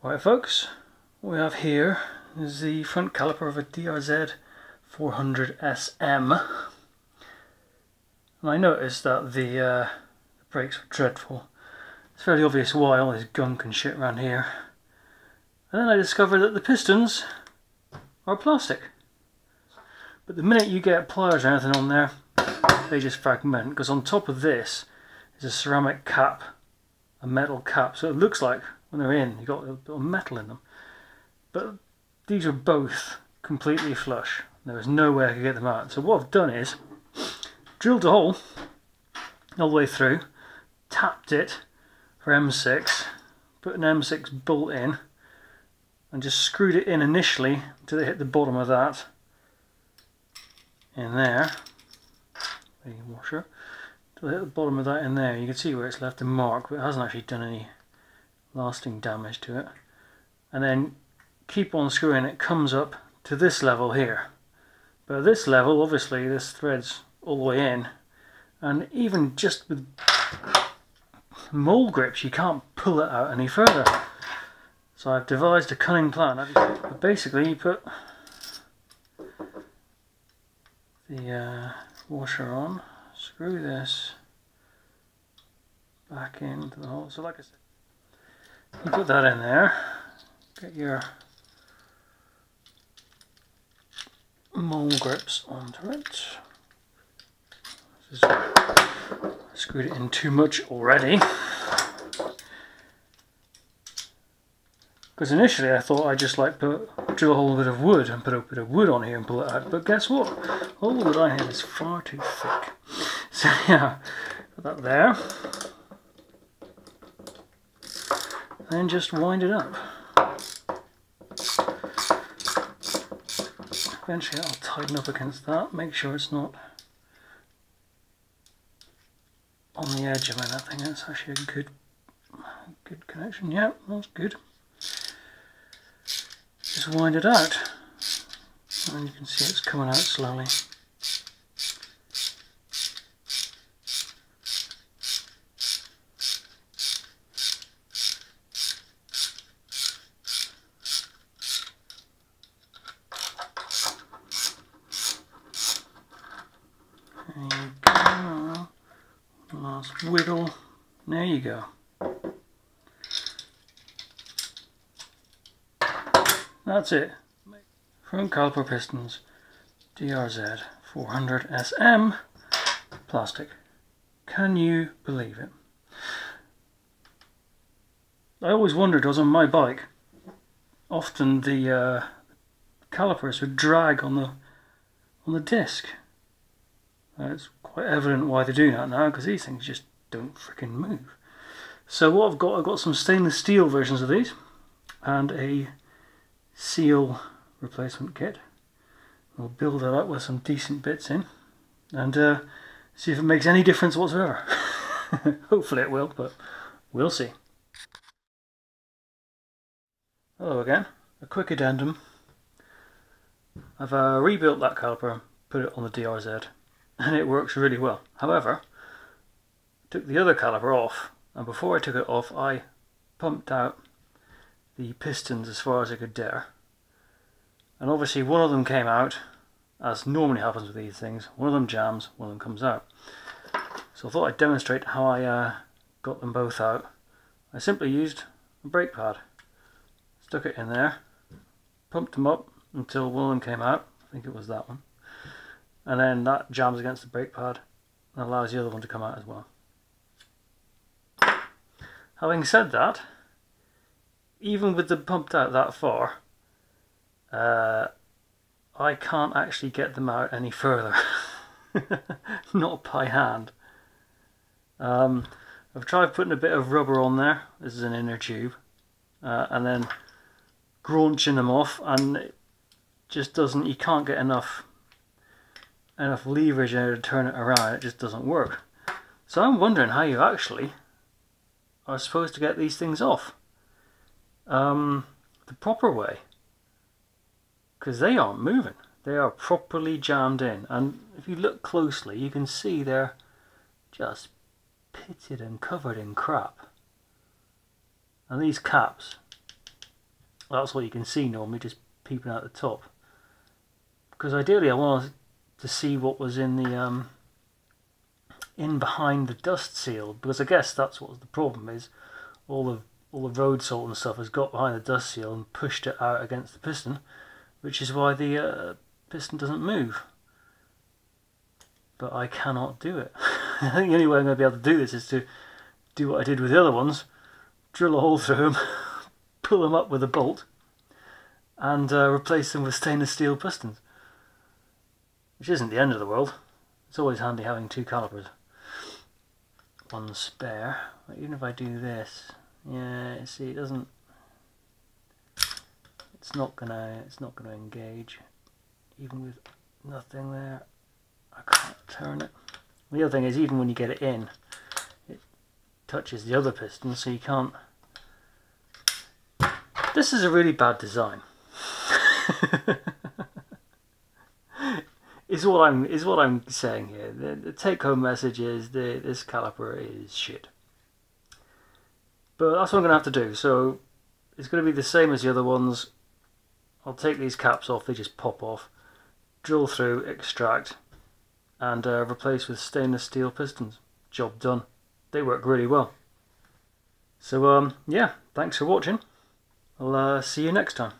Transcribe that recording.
Right folks, what we have here is the front caliper of a DRZ 400 SM, and I noticed that the brakes were dreadful. It's fairly obvious why, all this gunk and shit around here. And then I discovered that the pistons are plastic. But the minute you get pliers or anything on there, they just fragment, because on top of this is a ceramic cap, a metal cap, so it looks like when they're in, you've got a bit of metal in them. But these are both completely flush. There was no way I could get them out. So what I've done is drilled a hole all the way through, tapped it for M6, put an M6 bolt in, and just screwed it in initially until it hit the bottom of that. In there, the washer, until it hit the bottom of that in there. You can see where it's left a mark, but it hasn't actually done any lasting damage to it. And then keep on screwing, it comes up to this level here. But at this level, obviously, this thread's all the way in, and even just with mole grips, you can't pull it out any further. So I've devised a cunning plan. But basically, you put the washer on, screw this back into the hole. So like I said, you put that in there, get your mole grips onto it. I screwed it in too much already, because initially I thought I'd just drill a whole bit of wood and put a bit of wood on here and pull it out, but guess what? All the wood I have is far too thick. So yeah, put that there, and just wind it up. Eventually I'll tighten up against that, make sure it's not on the edge of anything. That's actually a good connection. Yeah, that's good. Just wind it out, and you can see it's coming out slowly. There you go. Last wiggle. There you go. That's it. Front caliper pistons, DRZ 400 SM, plastic. Can you believe it? I always wondered, because on my bike, often the calipers would drag on the disc. It's quite evident why they do that now, because these things just don't freaking move. So what I've got some stainless steel versions of these, and a seal replacement kit. We'll build it up with some decent bits in, and see if it makes any difference whatsoever. Hopefully it will, but we'll see. Hello again. A quick addendum. I've rebuilt that caliper, put it on the DRZ, and it works really well. However, I took the other caliper off, and before I took it off I pumped out the pistons as far as I could dare, and obviously one of them came out, as normally happens with these things. One of them jams, one of them comes out. So I thought I'd demonstrate how I got them both out. I simply used a brake pad, stuck it in there, pumped them up until one of them came out. I think it was that one, and then that jams against the brake pad and allows the other one to come out as well. Having said that, even with them pumped out that far, I can't actually get them out any further. Not by hand. I've tried putting a bit of rubber on there. This is an inner tube, and then graunching them off, and it just doesn't. You can't get enough leverage there to turn it around. It just doesn't work. So I'm wondering how you actually are supposed to get these things off the proper way, because they aren't moving. They are properly jammed in, and if you look closely you can see they're just pitted and covered in crap. And these caps That's what you can see normally, just peeping out the top. Because ideally I wanted to see what was in the in behind the dust seal, because I guess that's what the problem is. All the road salt and stuff has got behind the dust seal and pushed it out against the piston, which is why the piston doesn't move. But I cannot do it. I think the only way I'm going to be able to do this is to do what I did with the other ones, drill a hole through them, pull them up with a bolt, and replace them with stainless steel pistons. Which isn't the end of the world. It's always handy having 2 calipers. One spare. Even if I do this, yeah, see, it doesn't. It's not gonna engage, even with nothing there. I can't turn it. The other thing is, even when you get it in, it touches the other piston, so you can't. This is a really bad design. is what I'm saying here. The take-home message is this caliper is shit. But that's what I'm going to have to do. So it's going to be the same as the other ones. I'll take these caps off, they just pop off, drill through, extract, and replace with stainless steel pistons. Job done. They work really well. So yeah, thanks for watching. I'll see you next time.